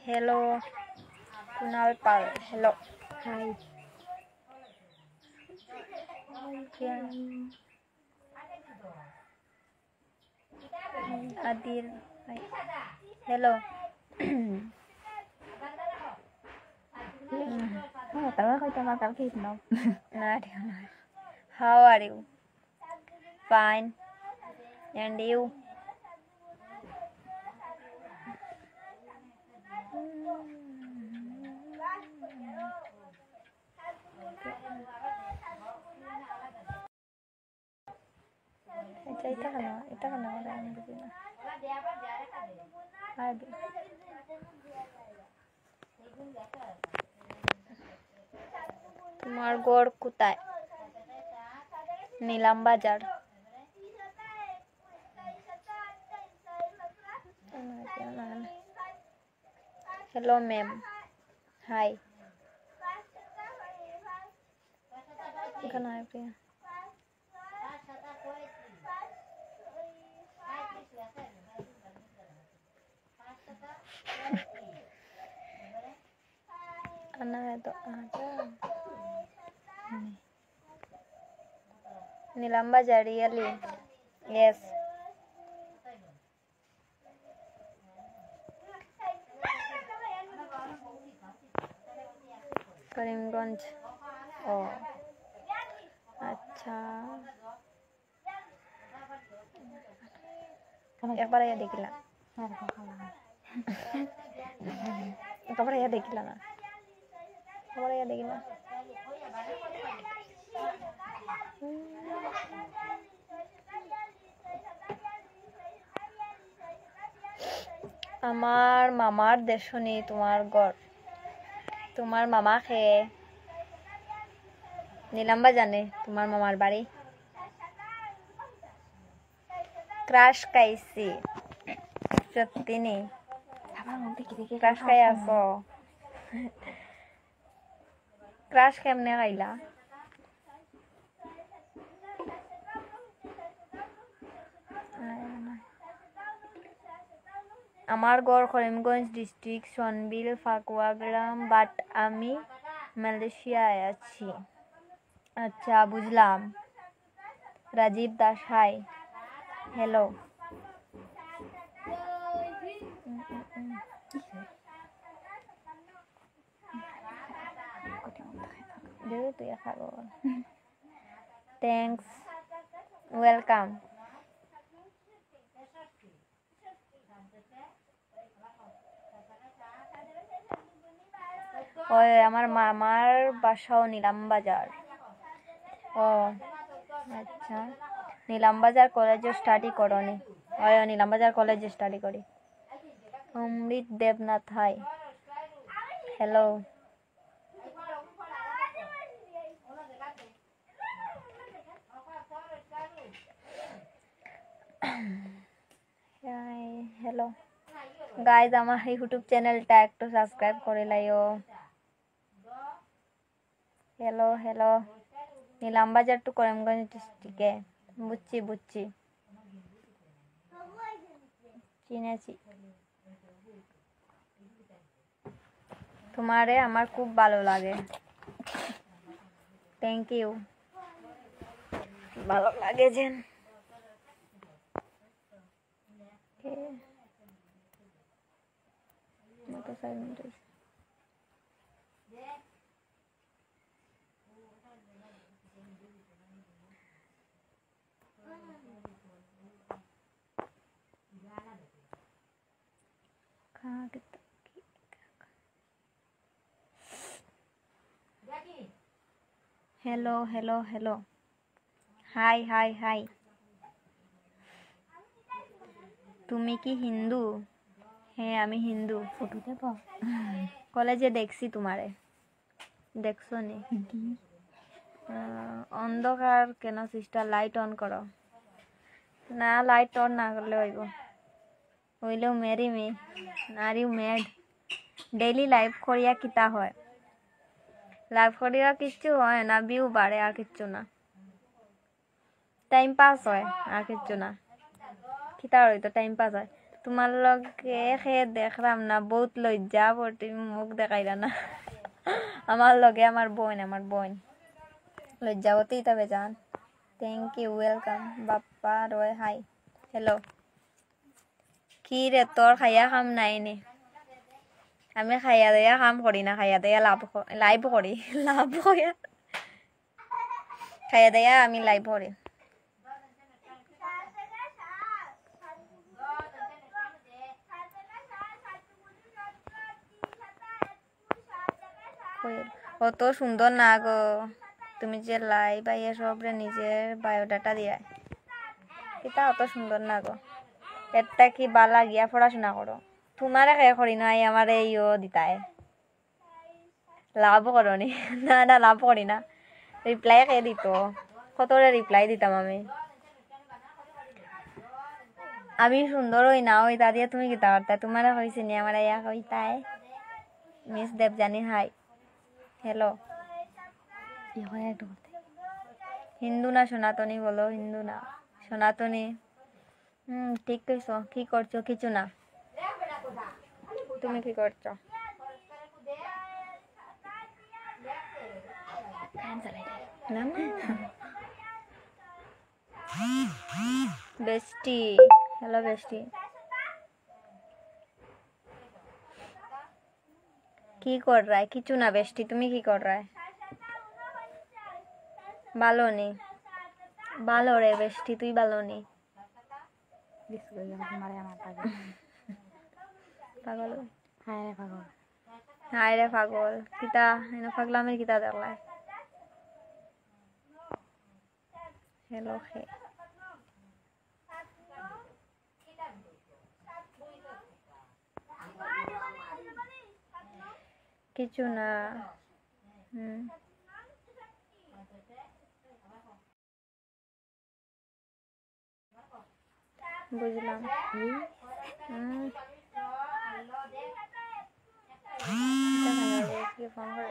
Hello Kunal पाल hello hi आदिर hello tớ không cho vào kịp đâu. How are you? Fine. And you? এটা কেন তোমার গড় কোথায়? নীলাম বাজার। हेलो मैम हाय এখানে প্রিয়া Ana itu ada Nilamba Jariali yes Karimganj ओ अच्छा एक बार ये देखिला एक बार ये देखिला ना एक बार ये देखिला আমার মামার দেশনি তোমার ঘর তোমার মামা খে নীলাম্বা জানে তোমার মামার বাড়ি ক্রাশ খাইছি সত্যি নেই ক্রাশ খাই আসো ক্রাশ কেমনে খাইলা আমার ঘর করিমগঞ্জ ডিস্ট্রিক্ট সনবিল ফাকুয়া গ্রাম বাট আমি মালয়েশিয়ায় আছি আচ্ছা বুঝলাম Rajib Das hi hello thanks welcome ওই আমার মামার বাসাও নীলামবাজার ও আচ্ছা নীলামবাজার কলেজে স্টাডি করনি ওই নীলামবাজার কলেজে স্টাডি করি Amrit Debnath hi hello hello guys আমার ইউটিউব চ্যানেলটা একটু সাবস্ক্রাইব করে লাইও hello hello Nilambazar to Karimganj ডিস্ট্রিক্টে বুঝছি চিনেছি তোমারে আমার খুব ভালো লাগে থ্যাংক ইউ ভালো লাগে যেন हेलो हेलो हेलो हाय हाय हाय তুমি কি হিন্দু হ্যাঁ আমি হিন্দু ফটো দেব কলেজে দেখছি তোমারে দেখছো নি অন্ধকার কেন সিস্টার লাইট অন করো না লাইট অন না করলে হইলেও মেরি মে নারিও মেড ডেইলি লাইভ করিয়া কিতা হয় লাইভ করিয়া কিচ্ছু হয় না ভিউ বাড়ে আর কিচ্ছু না টাইম পাস হয় আর কিচ্ছু না কিতা হইতো টাইম পাস হয় তোমার লগে খেয়ে দেখলাম না, বহুত লজ্জা পড়তে, মুখ দেখাইলা না। আমার লগে আমার বোন লজ্জাবতী তবে জান। Thank you, welcome. Bappa Roy hi, hello. কি রে তোর খাইয়া খাম নাই নি? আমি খাইয়া দেয়া কাম করি না, খাইয়া দেয়া লাইভ করি। লাভ হইয়া খাইয়া দেয়া আমি লাইভ করি। কত সুন্দর না গো তুমি যে লাইভ আইয়া সবরে নিজের বায়োডাটা দিয়া, এটা অত সুন্দর না গো। এটা কি বালা গিয়া পড়াশোনা করো? তোমারে কে করি না, আমার এইও দিতায় লাভ করো নি? না না, লাভ করি না। রিপ্লাই কে দিত? কতরে রিপ্লাই দিতাম আমি। আমি সুন্দর হই না ওই তা দিয়ে তুমি গীতা করতে? তোমার হয়েছে নি আমার ইয়া কইতায়? Miss Debjani hi, hello. Hindu না সনাতনী বলো? হিন্দু না সনাতনী। ঠিক কইছো। কি করছো? কিছু না। তুমি কি করছো? বেস্টি, হ্যালো বেস্টি। কি কর রায়? কিছু না বেস্টি, তুমি কি কর রায়? ভালো নি? ভালো রে বেস্টি, তুই ভালো নি? পাগল। হায় রে পাগল। কিতা এনে পাগলামের কিতা দেখলাই? হ্যালো হে। কিছু না। বুঝলাম। ফোন করে